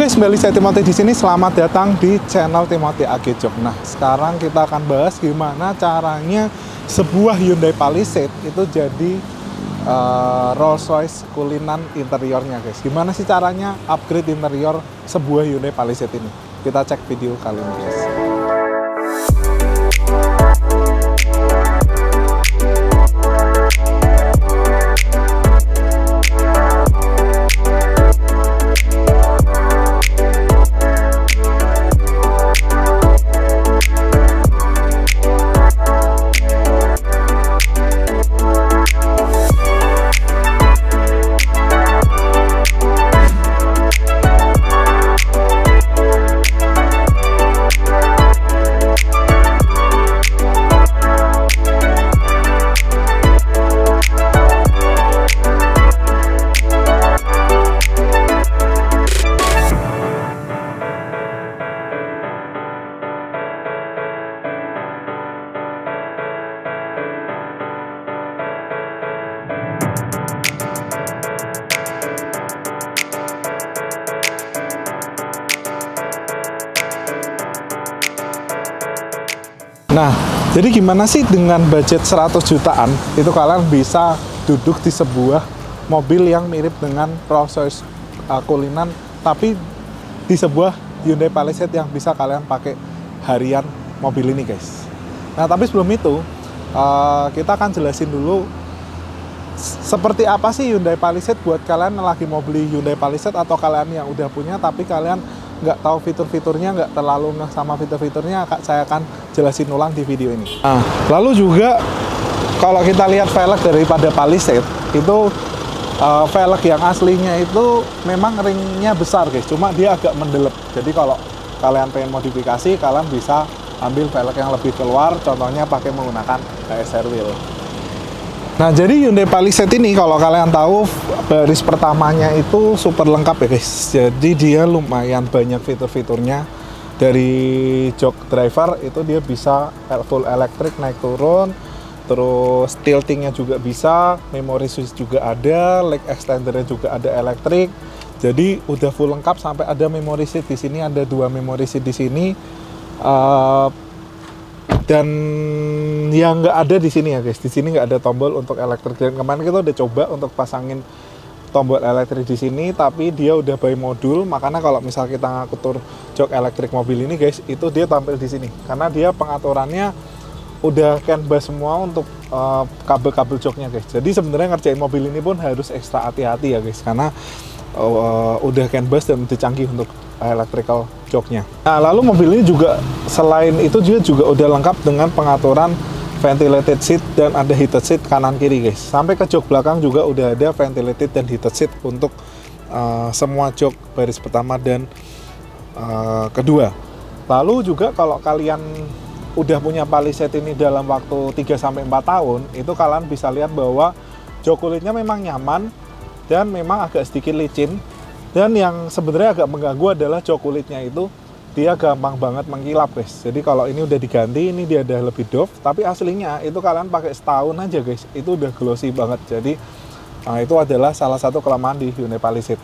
guys, kembali saya Timothy di sini. Selamat datang di channel Timothy AG Jok. Nah, sekarang kita akan bahas gimana caranya sebuah Hyundai Palisade itu jadi Rolls-Royce kulinan interiornya, guys. Gimana sih caranya upgrade interior sebuah Hyundai Palisade ini? Kita cek video kali ini, guys. Nah, jadi gimana sih dengan budget 100 jutaan itu kalian bisa duduk di sebuah mobil yang mirip dengan Rolls-Royce kulinan, tapi di sebuah Hyundai Palisade yang bisa kalian pakai harian mobil ini, guys. Nah, tapi sebelum itu kita akan jelasin dulu seperti apa sih Hyundai Palisade buat kalian yang lagi mau beli Hyundai Palisade atau kalian yang udah punya tapi kalian nggak tahu fitur-fiturnya, nggak terlalu ngeh sama fitur-fiturnya. Saya akan jelasin ulang di video ini. Nah, lalu juga kalau kita lihat velg daripada Palisade itu velg yang aslinya itu memang ringnya besar, guys, cuma dia agak mendelep. Jadi kalau kalian pengen modifikasi, kalian bisa ambil velg yang lebih keluar, contohnya pakai menggunakan KSR wheel. Nah, jadi Hyundai Palisade ini kalau kalian tahu baris pertamanya itu super lengkap ya, guys. Jadi dia lumayan banyak fitur-fiturnya. Dari jok driver itu dia bisa full elektrik naik turun, terus tiltingnya juga bisa, memory switch juga ada, leg extendernya juga ada elektrik. Jadi udah full lengkap sampai ada memory seat di sini, ada 2 memory seat di sini. Dan yang nggak ada di sini ya, guys, di sini nggak ada tombol untuk elektrik. Dan kemarin kita udah coba untuk pasangin tombol elektrik di sini, tapi dia udah by modul. Makanya kalau misal kita ngatur jok elektrik mobil ini, guys, itu dia tampil di sini karena dia pengaturannya udah CAN bus semua untuk kabel-kabel joknya, guys. Jadi sebenarnya ngerjain mobil ini pun harus ekstra hati-hati ya, guys, karena udah CAN bus dan udah canggih untuk electrical joknya. Nah, lalu mobil ini juga selain itu dia juga udah lengkap dengan pengaturan ventilated seat dan ada heated seat kanan kiri, guys. Sampai ke jok belakang juga udah ada ventilated dan heated seat untuk semua jok baris pertama dan kedua. Lalu juga kalau kalian udah punya Palisade ini dalam waktu 3-4 tahun, itu kalian bisa lihat bahwa jok kulitnya memang nyaman dan memang agak sedikit licin. Dan yang sebenarnya agak mengganggu adalah jok kulitnya itu dia gampang banget mengkilap, guys. Jadi kalau ini udah diganti, ini dia udah lebih doff, tapi aslinya itu kalian pakai setahun aja, guys, itu udah glossy banget. Jadi itu adalah salah satu kelemahan di Hyundai Palisade.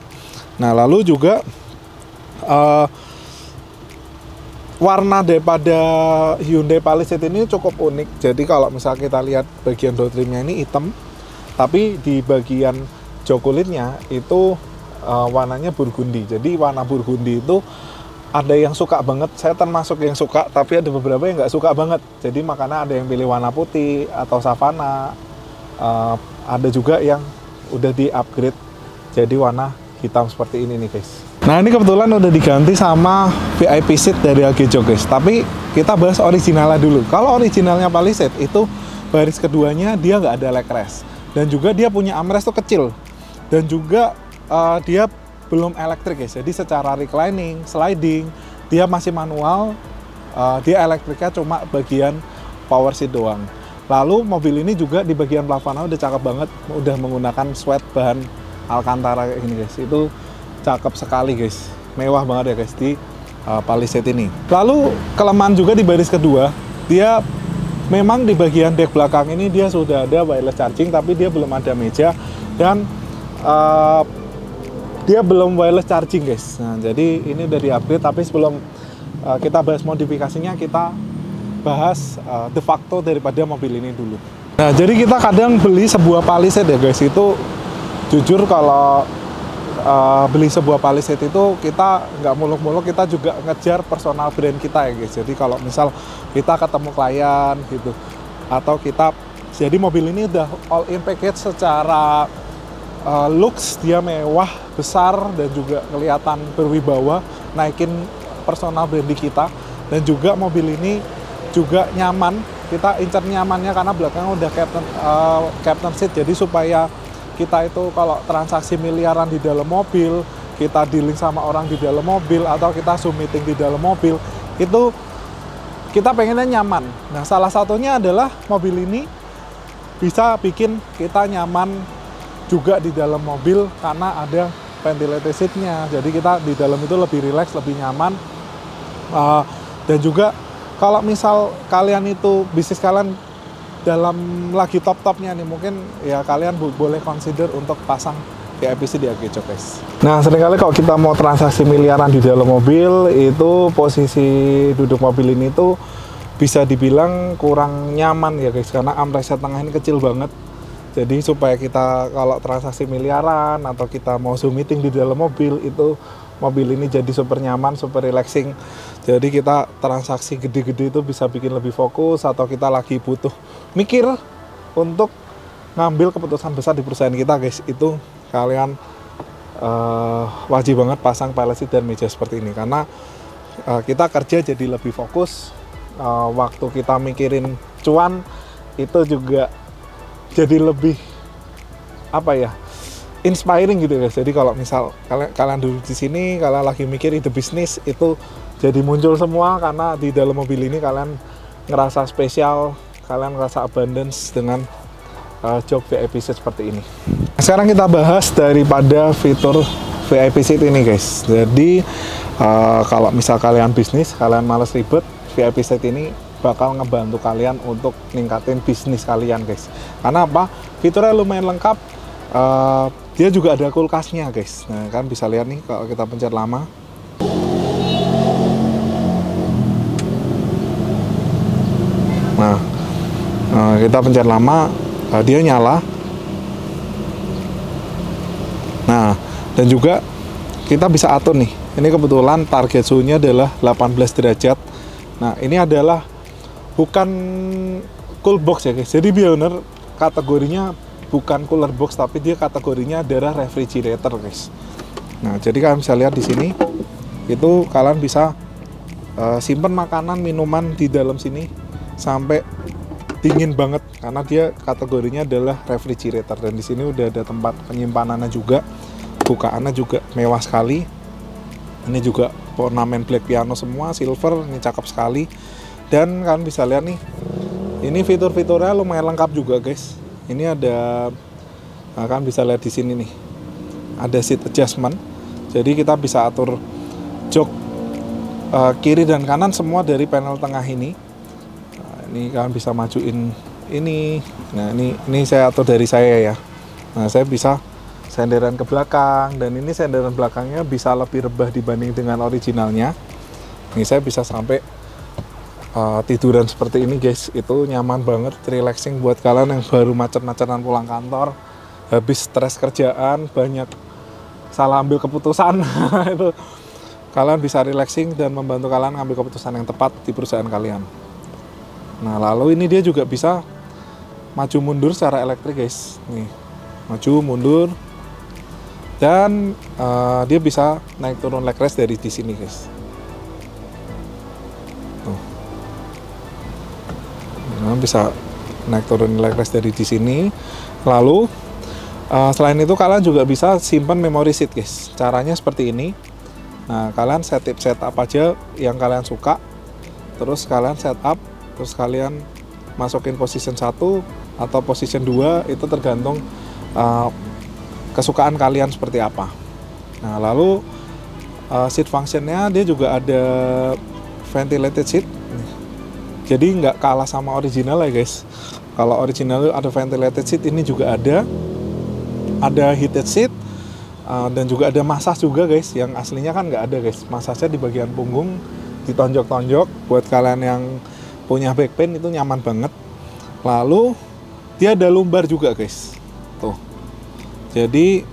Nah, lalu juga warna daripada Hyundai Palisade ini cukup unik. Jadi kalau misal kita lihat bagian door trimnya ini hitam, tapi di bagian jok kulitnya itu warnanya burgundi. Jadi warna burgundi itu ada yang suka banget, saya termasuk yang suka, tapi ada beberapa yang nggak suka banget. Jadi makanya ada yang pilih warna putih atau savana, ada juga yang udah di upgrade jadi warna hitam seperti ini nih, guys. Nah, ini kebetulan udah diganti sama VIP seat dari AG Jok, guys. Tapi kita bahas originalnya dulu. Kalau originalnya Palisade itu baris keduanya dia nggak ada leg rest, dan juga dia punya armrest tuh kecil, dan juga dia belum elektrik, guys. Jadi secara reclining, sliding, dia masih manual. Dia elektriknya cuma bagian power seat doang. Lalu mobil ini juga di bagian plafonnya udah cakep banget, udah menggunakan sweat bahan Alcantara kayak gini, guys. Itu cakep sekali, guys. Mewah banget ya, guys, di Palisade ini. Lalu kelemahan juga di baris kedua, dia memang di bagian dek belakang ini dia sudah ada wireless charging, tapi dia belum ada meja. Dan dia belum wireless charging guys. Nah jadi ini udah di-upgrade, tapi sebelum kita bahas modifikasinya, kita bahas de facto daripada mobil ini dulu. Nah jadi kita kadang beli sebuah Palisade ya guys, itu jujur kalau beli sebuah Palisade itu kita nggak muluk-muluk, kita juga ngejar personal brand kita ya guys. Jadi kalau misal kita ketemu klien gitu, atau kita, jadi mobil ini udah all in package secara looks, dia mewah, besar, dan juga kelihatan berwibawa, naikin personal branding kita. Dan juga mobil ini juga nyaman, kita incar nyamannya karena belakangnya udah captain seat, jadi supaya kita itu kalau transaksi miliaran di dalam mobil, kita dealing sama orang di dalam mobil, atau kita Zoom meeting di dalam mobil, itu kita pengennya nyaman. Nah salah satunya adalah mobil ini bisa bikin kita nyaman juga di dalam mobil karena ada ventilated seat-nya. Jadi kita di dalam itu lebih rileks, lebih nyaman. Dan juga kalau misal kalian itu, bisnis kalian dalam lagi top-topnya nih, mungkin ya kalian boleh consider untuk pasang VIP seat di Ageco guys. Nah seringkali kalau kita mau transaksi miliaran di dalam mobil, itu posisi duduk mobil ini tuh bisa dibilang kurang nyaman ya guys, karena armrest tengah ini kecil banget. Jadi supaya kita kalau transaksi miliaran atau kita mau Zoom meeting di dalam mobil, itu mobil ini jadi super nyaman, super relaxing. Jadi kita transaksi gede-gede itu bisa bikin lebih fokus, atau kita lagi butuh mikir untuk ngambil keputusan besar di perusahaan kita guys, itu kalian wajib banget pasang pilot seat dan meja seperti ini, karena kita kerja jadi lebih fokus. Waktu kita mikirin cuan itu juga jadi lebih apa ya, inspiring gitu guys. Jadi kalau misal kalian duduk di sini, kalian lagi mikir ide bisnis, itu jadi muncul semua karena di dalam mobil ini kalian ngerasa spesial, kalian ngerasa abundance dengan jok VIP seat seperti ini. Sekarang kita bahas daripada fitur VIP seat ini guys. Jadi kalau misal kalian bisnis, kalian males ribet, VIP seat ini bakal ngebantu kalian untuk ningkatin bisnis kalian guys. Karena apa? Fiturnya lumayan lengkap. Dia juga ada kulkasnya guys. Nah kan bisa lihat nih kalau kita pencet lama. Nah kita pencet lama, dia nyala. Nah dan juga kita bisa atur nih. Ini kebetulan target suhunya adalah 18 derajat. Nah ini adalah bukan cool box ya guys. Jadi bener kategorinya bukan cooler box, tapi dia kategorinya adalah refrigerator guys. Nah jadi kalian bisa lihat di sini, itu kalian bisa simpen makanan, minuman di dalam sini sampai dingin banget, karena dia kategorinya adalah refrigerator. Dan di sini udah ada tempat penyimpanannya juga, bukaannya juga mewah sekali. Ini juga ornamen black piano semua, silver, ini cakep sekali. Dan kalian bisa lihat nih, ini fitur-fiturnya lumayan lengkap juga guys. Ini ada, nah, kalian bisa lihat di sini nih, ada seat adjustment. Jadi kita bisa atur jok kiri dan kanan semua dari panel tengah ini. Nah, ini kalian bisa majuin ini. Nah ini saya atur dari saya ya. Nah saya bisa senderan ke belakang, dan ini senderan belakangnya bisa lebih rebah dibanding dengan originalnya. Ini saya bisa sampai tiduran seperti ini guys. Itu nyaman banget, relaxing buat kalian yang baru macet-macetan pulang kantor, habis stres kerjaan, banyak salah ambil keputusan. Itu kalian bisa relaxing dan membantu kalian ambil keputusan yang tepat di perusahaan kalian. Nah lalu ini dia juga bisa maju mundur secara elektrik guys. Nih maju mundur, dan dia bisa naik turun leg rest dari di sini guys. Nah, bisa naik turun leg rest dari di sini. Lalu selain itu kalian juga bisa simpan memory seat guys. Caranya seperti ini. Nah kalian set up aja yang kalian suka, terus kalian setup, terus kalian masukin position 1 atau position 2, itu tergantung kesukaan kalian seperti apa. Nah lalu seat functionnya dia juga ada ventilated seat. Jadi nggak kalah sama original ya guys. Kalau original ada ventilated seat, ini juga ada heated seat, Dan juga ada massage juga guys, yang aslinya kan nggak ada guys. Massage di bagian punggung, ditonjok-tonjok. Buat kalian yang punya back pain itu nyaman banget. Lalu dia ada lumbar juga guys, tuh. Jadi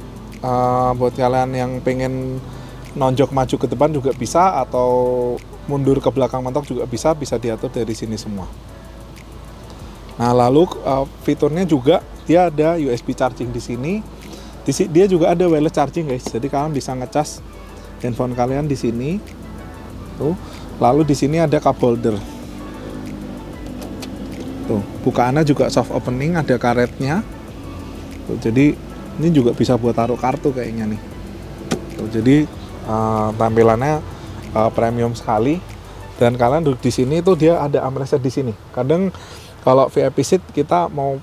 buat kalian yang pengen nonjok maju ke depan juga bisa, atau mundur ke belakang mentok juga bisa diatur dari sini semua. Nah, lalu fiturnya juga dia ada USB charging di sini. Dia juga ada wireless charging guys, jadi kalian bisa ngecas handphone kalian di sini. Tuh, lalu di sini ada cup holder. Tuh, bukaannya juga soft opening, ada karetnya. Tuh, jadi ini juga bisa buat taruh kartu kayaknya nih. Tuh, jadi tampilannya premium sekali. Dan kalian duduk di sini tuh dia ada armrest di sini. Kadang kalau VIP seat kita mau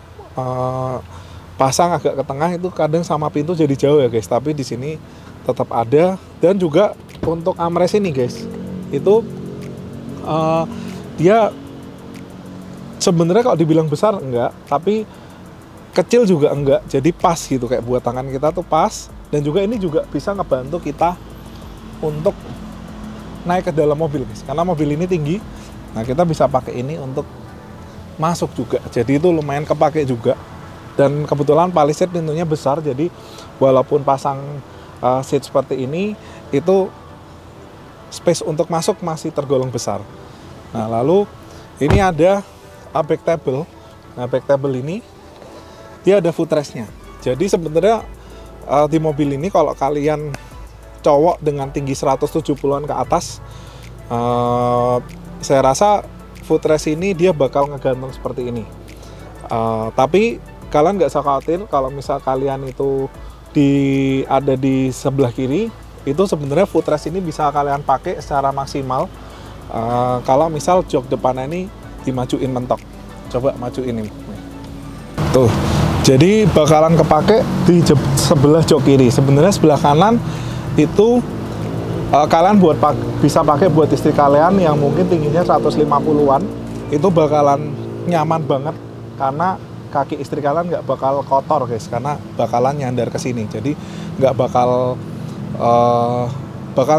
pasang agak ke tengah itu kadang sama pintu jadi jauh ya guys, tapi di sini tetap ada. Dan juga untuk armrest ini guys, itu dia sebenarnya kalau dibilang besar enggak, tapi kecil juga enggak, jadi pas gitu, kayak buat tangan kita tuh pas. Dan juga ini juga bisa ngebantu kita untuk naik ke dalam mobil guys, karena mobil ini tinggi. Nah, kita bisa pakai ini untuk masuk juga, jadi itu lumayan kepake juga. Dan kebetulan Palisade pintunya besar, jadi walaupun pasang seat seperti ini, itu space untuk masuk masih tergolong besar. Nah, lalu ini ada back table. Nah, back table ini dia ada footrestnya. Jadi sebenarnya di mobil ini kalau kalian cowok dengan tinggi 170-an ke atas, saya rasa footrest ini dia bakal ngegantung seperti ini. Tapi kalian nggak usah khawatir kalau misal kalian itu ada di sebelah kiri, itu sebenarnya footrest ini bisa kalian pakai secara maksimal. Kalau misal jok depannya ini dimajuin mentok, coba majuin ini. Tuh, jadi bakalan kepake di sebelah jok kiri. Sebenarnya sebelah kanan itu kalian bisa pakai buat istri kalian yang mungkin tingginya 150-an, itu bakalan nyaman banget karena kaki istri kalian nggak bakal kotor guys, karena bakalan nyandar ke sini. Jadi nggak bakal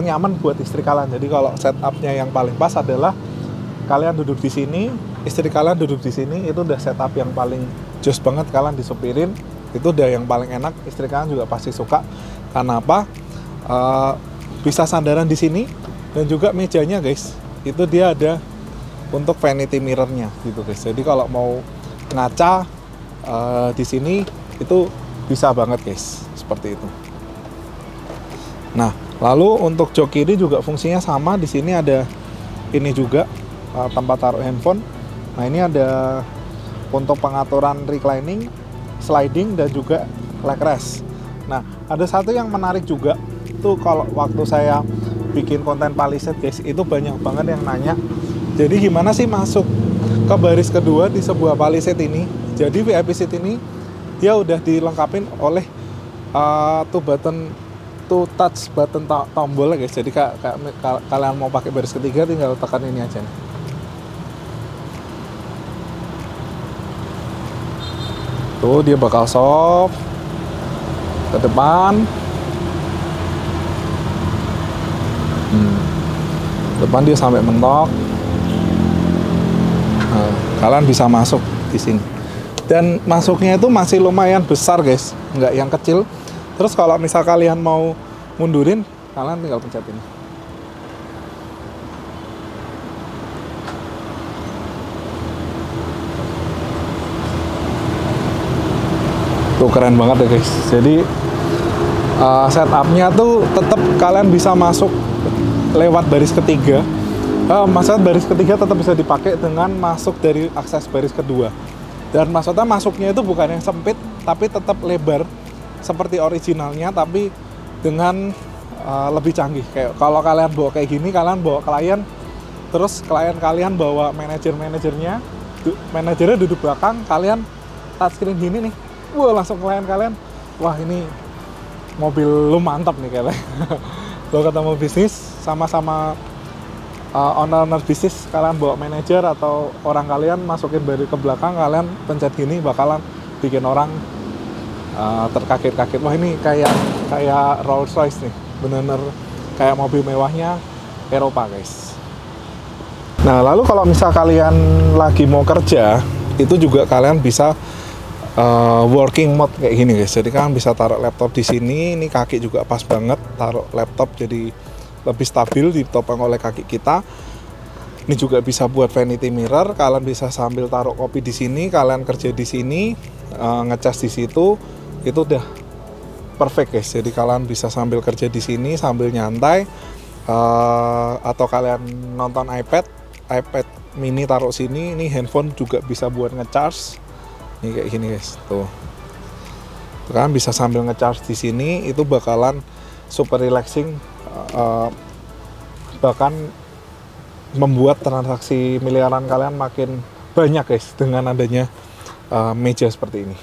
nyaman buat istri kalian. Jadi kalau setupnya yang paling pas adalah kalian duduk di sini, istri kalian duduk di sini, itu udah setup yang paling jos banget. Kalian disupirin, itu udah yang paling enak. Istri kalian juga pasti suka. Karena apa? Bisa sandaran di sini, dan juga mejanya guys, itu dia ada untuk vanity mirrornya gitu guys. Jadi kalau mau ngaca di sini itu bisa banget guys, seperti itu. Nah, lalu untuk jok kiri juga fungsinya sama. Di sini ada ini juga tempat taruh handphone. Nah, ini ada untuk pengaturan reclining, sliding, dan juga leg rest. Nah, ada satu yang menarik juga, itu kalau waktu saya bikin konten Palisade guys, itu banyak banget yang nanya, jadi gimana sih masuk ke baris kedua di sebuah Palisade ini. Jadi VIP seat ini dia udah dilengkapin oleh touch button tombol guys. Jadi kalian mau pakai baris ketiga tinggal tekan ini aja nih. Tuh, dia bakal soft ke depan. Depan dia sampai mentok. Nah, kalian bisa masuk di sini. Dan masuknya itu masih lumayan besar guys, nggak yang kecil. Terus kalau misal kalian mau mundurin, kalian tinggal pencet ini. Tuh, keren banget ya guys. Jadi setupnya tuh tetap kalian bisa masuk lewat baris ketiga. Maksudnya baris ketiga tetap bisa dipakai dengan masuk dari akses baris kedua. Dan maksudnya masuknya itu bukan yang sempit, tapi tetap lebar seperti originalnya, tapi dengan lebih canggih. Kayak kalau kalian bawa kayak gini, kalian bawa klien, terus klien kalian bawa manajernya duduk belakang, kalian touchscreen gini nih, wah, langsung klien kalian, wah, ini mobil lu mantap nih kalian. Lo ketemu bisnis sama-sama owner bisnis, kalian bawa manajer atau orang kalian masukin baris ke belakang, kalian pencet gini bakalan bikin orang terkaget-kaget, wah ini kayak Rolls Royce nih, bener-bener kayak mobil mewahnya Eropa guys. Nah lalu kalau misal kalian lagi mau kerja, itu juga kalian bisa working mode kayak gini guys. Jadi kalian bisa taruh laptop di sini, ini kaki juga pas banget taruh laptop, jadi lebih stabil ditopang oleh kaki kita. Ini juga bisa buat vanity mirror, kalian bisa sambil taruh kopi di sini, kalian kerja di sini, ngecas di situ, itu udah perfect guys. Jadi kalian bisa sambil kerja di sini sambil nyantai, atau kalian nonton iPad mini taruh sini. Ini handphone juga bisa buat ngecharge. Ini kayak gini guys, tuh. Kalian bisa sambil ngecharge di sini, itu bakalan super relaxing, bahkan membuat transaksi miliaran kalian makin banyak guys dengan adanya meja seperti ini.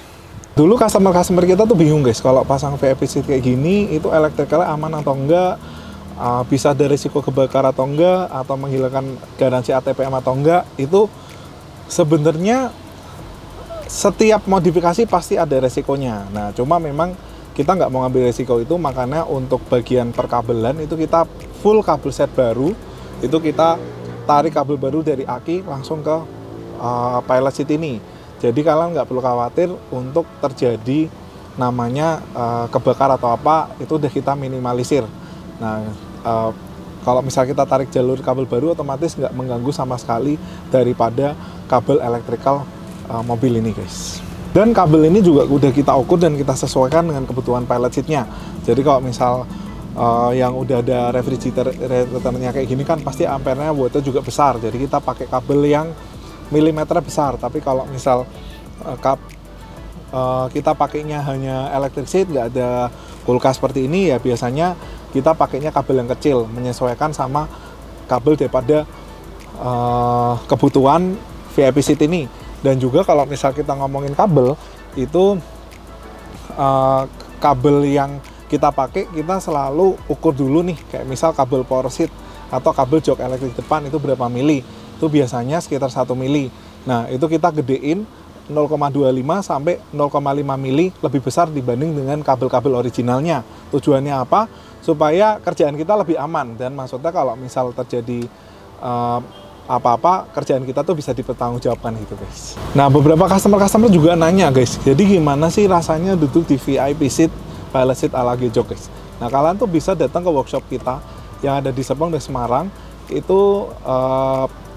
Dulu customer kita tuh bingung guys, kalau pasang VIP seat kayak gini itu elektrikalnya aman atau enggak, bisa ada risiko kebakar atau enggak, atau menghilangkan garansi ATPM atau enggak. Itu sebenarnya setiap modifikasi pasti ada resikonya. Nah cuma memang kita nggak mau ngambil resiko itu, makanya untuk bagian perkabelan itu kita full kabel set baru, itu kita tarik kabel baru dari aki langsung ke pilot seat ini. Jadi kalian nggak perlu khawatir untuk terjadi namanya kebakar atau apa, itu udah kita minimalisir. Nah kalau misal kita tarik jalur kabel baru, otomatis nggak mengganggu sama sekali daripada kabel elektrikal mobil ini guys. Dan kabel ini juga udah kita ukur dan kita sesuaikan dengan kebutuhan pilot seatnya. Jadi kalau misal yang udah ada refrigeratornya kayak gini kan pasti ampernya wattnya juga besar, jadi kita pakai kabel yang milimeter besar. Tapi kalau misal kita pakainya hanya electric seat, nggak ada kulkas seperti ini, ya biasanya kita pakainya kabel yang kecil, menyesuaikan sama kabel daripada kebutuhan VIP seat ini. Dan juga kalau misal kita ngomongin kabel, itu kabel yang kita pakai, kita selalu ukur dulu nih, kayak misal kabel power seat atau kabel jok elektrik depan itu berapa mili, itu biasanya sekitar 1 mili. Nah itu kita gedein 0,25 sampai 0,5 mili lebih besar dibanding dengan kabel-kabel originalnya. Tujuannya apa? Supaya kerjaan kita lebih aman, dan maksudnya kalau misal terjadi apa-apa, kerjaan kita tuh bisa dipertanggungjawabkan gitu guys. Nah beberapa customer juga nanya guys, jadi gimana sih rasanya duduk di VIP seat pilot seat ala Gejok guys. Nah kalian tuh bisa datang ke workshop kita yang ada di Serpong dan Semarang. Itu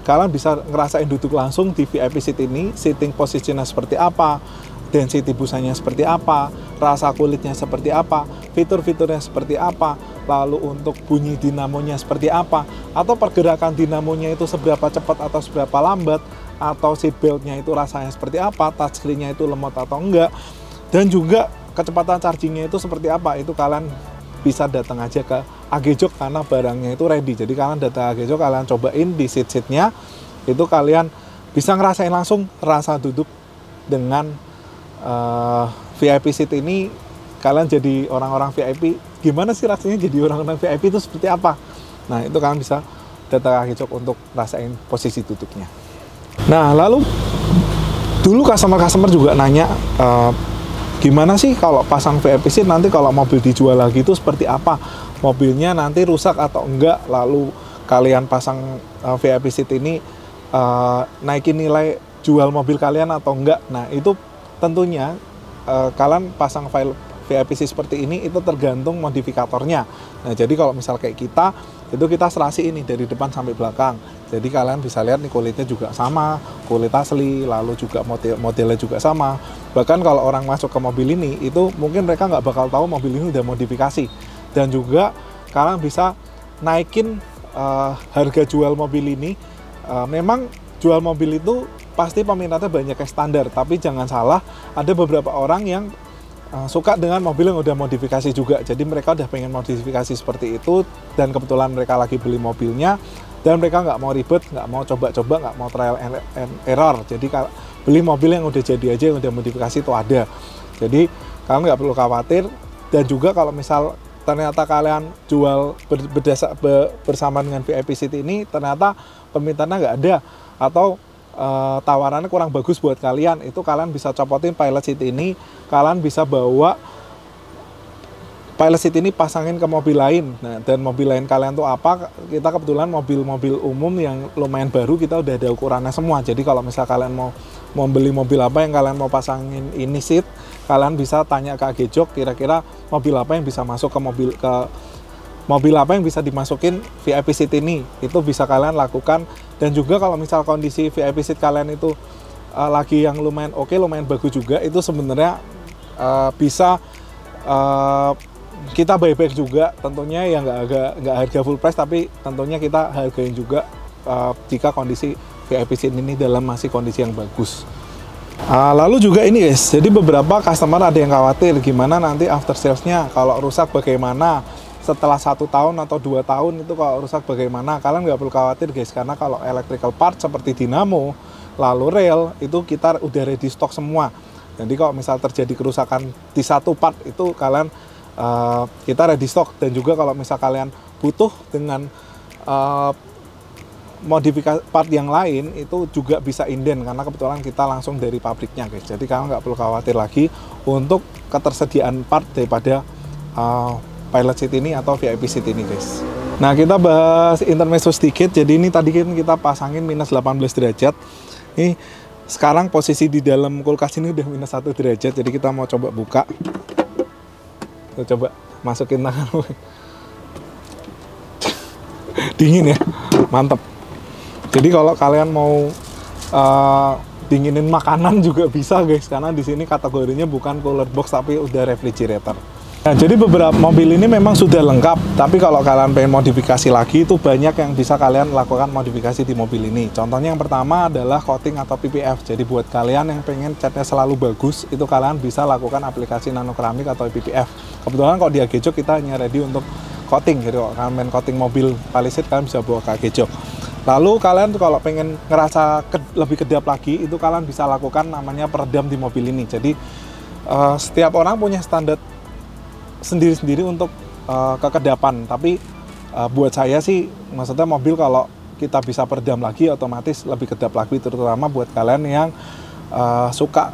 kalian bisa ngerasain duduk langsung di VIP seat ini, sitting posisinya seperti apa, density busanya seperti apa, rasa kulitnya seperti apa, fitur-fiturnya seperti apa, lalu untuk bunyi dinamonya seperti apa, atau pergerakan dinamonya itu seberapa cepat atau seberapa lambat, atau seat beltnya itu rasanya seperti apa, touchscreen-nya itu lemot atau enggak, dan juga kecepatan chargingnya itu seperti apa. Itu kalian bisa datang aja ke Agejok karena barangnya itu ready. Jadi kalian datang Agejok, kalian cobain di seat-seatnya, itu kalian bisa ngerasain langsung rasa duduk dengan VIP seat ini. Kalian jadi orang-orang VIP, gimana sih rasanya jadi orang-orang VIP itu seperti apa? Nah itu kalian bisa datang Agejok untuk rasain posisi duduknya. Nah lalu dulu customer juga nanya, gimana sih kalau pasang VIP seat nanti kalau mobil dijual lagi itu seperti apa? Mobilnya nanti rusak atau enggak? Lalu kalian pasang VIP seat ini naikin nilai jual mobil kalian atau enggak? Nah itu tentunya kalian pasang file VIP seat seperti ini itu tergantung modifikatornya. Nah jadi kalau misal kayak kita, itu kita serasi ini dari depan sampai belakang. Jadi kalian bisa lihat nih kulitnya juga sama, kulit asli, lalu juga modelnya juga sama. Bahkan kalau orang masuk ke mobil ini, itu mungkin mereka nggak bakal tahu mobil ini udah modifikasi. Dan juga kalian bisa naikin harga jual mobil ini. Memang jual mobil itu pasti peminatnya banyak yang standar, tapi jangan salah, ada beberapa orang yang suka dengan mobil yang udah modifikasi juga. Jadi mereka udah pengen modifikasi seperti itu, dan kebetulan mereka lagi beli mobilnya, dan mereka nggak mau ribet, nggak mau coba-coba, nggak mau trial and error. Jadi kalau beli mobil yang udah jadi aja, yang udah modifikasi itu ada. Jadi kalian nggak perlu khawatir. Dan juga kalau misal ternyata kalian jual bersama dengan VIP seat ini, ternyata permintaannya nggak ada, atau tawarannya kurang bagus buat kalian, itu kalian bisa copotin pilot seat ini, kalian bisa bawa pilot seat ini pasangin ke mobil lain. Nah, dan mobil lain kalian tuh apa? Kita kebetulan mobil-mobil umum yang lumayan baru, kita udah ada ukurannya semua. Jadi kalau misal kalian mau beli mobil apa yang kalian mau pasangin ini seat, kalian bisa tanya ke Agejok kira-kira mobil apa yang bisa masuk ke mobil apa yang bisa dimasukin VIP seat ini. Itu bisa kalian lakukan. Dan juga kalau misal kondisi VIP seat kalian itu lagi yang lumayan oke, lumayan bagus juga, itu sebenarnya bisa kita buyback juga, tentunya ya nggak harga full price, tapi tentunya kita hargain juga jika kondisi VIP seat ini dalam masih kondisi yang bagus. Lalu juga ini guys, jadi beberapa customer ada yang khawatir gimana nanti after salesnya, kalau rusak bagaimana, setelah 1 tahun atau 2 tahun itu kalau rusak bagaimana. Kalian nggak perlu khawatir guys, karena kalau electrical part seperti dinamo, lalu rel, itu kita udah ready stock semua. Jadi kalau misal terjadi kerusakan di satu part itu kalian kita ready stock. Dan juga kalau misal kalian butuh dengan modifikasi part yang lain, itu juga bisa inden karena kebetulan kita langsung dari pabriknya guys. Jadi kalian nggak perlu khawatir lagi untuk ketersediaan part daripada pilot seat ini atau VIP seat ini guys. Nah, kita bahas intermezzo sedikit. Jadi ini tadi kan kita pasangin minus 18 derajat. Ini sekarang posisi di dalam kulkas ini udah minus 1 derajat. Jadi kita mau coba buka. Tuh, coba masukin tangan. Dingin ya, mantep. Jadi kalau kalian mau dinginin makanan juga bisa guys, karena di sini kategorinya bukan cooler box tapi udah refrigerator. Nah, jadi beberapa mobil ini memang sudah lengkap, tapi kalau kalian pengen modifikasi lagi itu banyak yang bisa kalian lakukan modifikasi di mobil ini. Contohnya yang pertama adalah coating atau PPF. Jadi buat kalian yang pengen catnya selalu bagus, itu kalian bisa lakukan aplikasi nano keramik atau PPF. Kebetulan kalau di Agejok kita hanya ready untuk coating. Jadi kalau kalian main coating mobil Palisade, kalian bisa bawa ke Agejok. Lalu kalian kalau pengen ngerasa lebih kedap lagi, itu kalian bisa lakukan namanya peredam di mobil ini. Jadi setiap orang punya standar sendiri-sendiri untuk kekedapan, tapi buat saya sih maksudnya mobil kalau kita bisa peredam lagi otomatis lebih kedap lagi, terutama buat kalian yang suka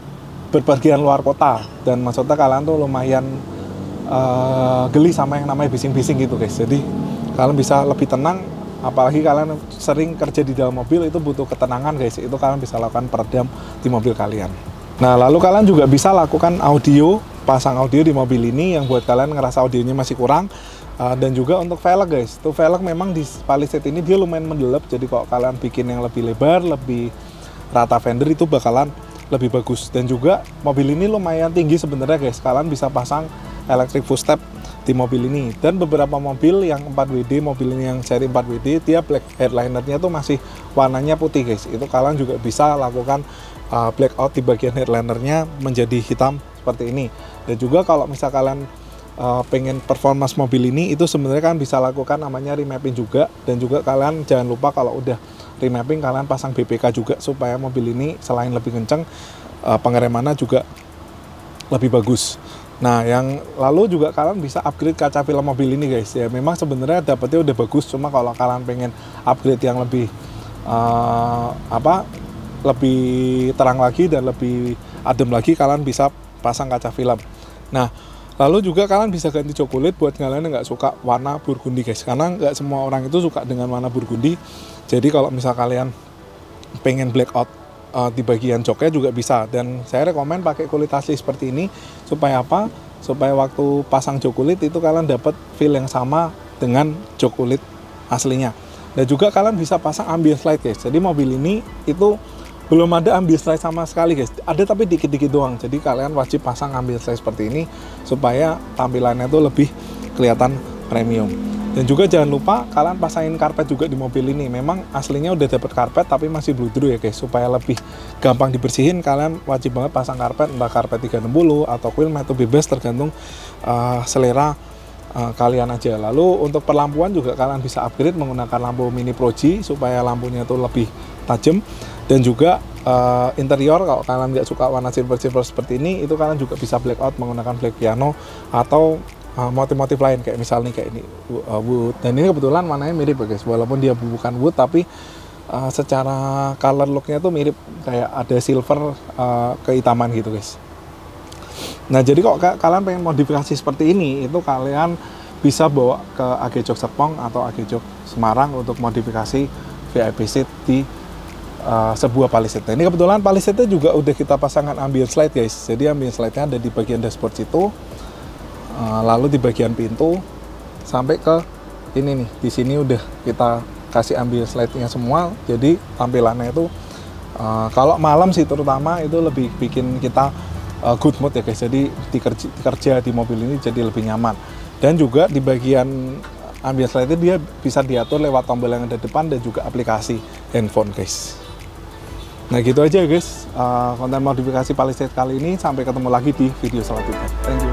berpergian luar kota dan maksudnya kalian tuh lumayan geli sama yang namanya bising-bising gitu guys. Jadi kalian bisa lebih tenang, apalagi kalian sering kerja di dalam mobil, itu butuh ketenangan guys, itu kalian bisa lakukan peredam di mobil kalian. Nah, lalu kalian juga bisa lakukan audio, pasang audio di mobil ini yang buat kalian ngerasa audionya masih kurang. Dan juga untuk velg guys, tuh velg memang di Palisade ini dia lumayan mendelep, jadi kalau kalian bikin yang lebih lebar, lebih rata fender itu bakalan lebih bagus. Dan juga mobil ini lumayan tinggi sebenarnya guys, kalian bisa pasang electric footstep di mobil ini. Dan beberapa mobil yang 4WD, mobil ini yang seri 4WD, dia black headlinernya tuh masih warnanya putih guys, itu kalian juga bisa lakukan blackout di bagian headlinernya menjadi hitam seperti ini. Dan juga kalau misal kalian pengen performance mobil ini, itu sebenarnya kan bisa lakukan namanya remapping juga. Dan juga kalian jangan lupa kalau udah remapping kalian pasang BPK juga supaya mobil ini selain lebih kenceng, pengeremannya juga lebih bagus. Nah, yang lalu juga kalian bisa upgrade kaca film mobil ini guys. Ya memang sebenarnya dapetnya udah bagus, cuma kalau kalian pengen upgrade yang lebih lebih terang lagi dan lebih adem lagi, kalian bisa pasang kaca film. Nah, lalu juga kalian bisa ganti jok kulit buat kalian yang nggak suka warna burgundi guys, karena nggak semua orang itu suka dengan warna burgundi. Jadi kalau misal kalian pengen blackout di bagian joknya juga bisa, dan saya rekomen pakai kulit asli seperti ini. Supaya apa? Supaya waktu pasang jok kulit itu kalian dapat feel yang sama dengan jok kulit aslinya. Dan juga kalian bisa pasang ambient light guys. Jadi mobil ini itu belum ada ambient light sama sekali guys, ada tapi dikit-dikit doang. Jadi kalian wajib pasang ambient light seperti ini supaya tampilannya tuh lebih kelihatan premium. Dan juga jangan lupa kalian pasangin karpet juga di mobil ini. Memang aslinya udah dapet karpet tapi masih bludru ya guys. Supaya lebih gampang dibersihin, kalian wajib banget pasang karpet, entah karpet 360 atau quill mat, bebas tergantung selera kalian aja. Lalu untuk perlampuan juga kalian bisa upgrade menggunakan lampu mini Pro-G supaya lampunya tuh lebih tajam. Dan juga interior, kalau kalian nggak suka warna silver-silver seperti ini, itu kalian juga bisa blackout menggunakan black piano atau motif-motif lain kayak misalnya kayak ini wood. Dan ini kebetulan warnanya mirip ya guys, walaupun dia bukan wood tapi secara color looknya tuh mirip kayak ada silver kehitaman gitu guys. Nah jadi kok kalian pengen modifikasi seperti ini, itu kalian bisa bawa ke AG Jog Serpong atau AG Jog Semarang untuk modifikasi VIP seat di sebuah palisade. Nah, ini kebetulan palisade juga udah kita pasangkan ambient slide guys. Jadi ambient slide-nya ada di bagian dashboard situ, lalu di bagian pintu sampai ke ini nih. Di sini udah kita kasih ambient slide-nya semua. Jadi tampilannya itu kalau malam sih terutama itu lebih bikin kita good mood ya guys. Jadi kerja di mobil ini jadi lebih nyaman. Dan juga di bagian ambient slide itu dia bisa diatur lewat tombol yang ada depan dan juga aplikasi handphone guys. Nah gitu aja guys konten modifikasi Palisade kali ini. Sampai ketemu lagi di video selanjutnya. Thank you.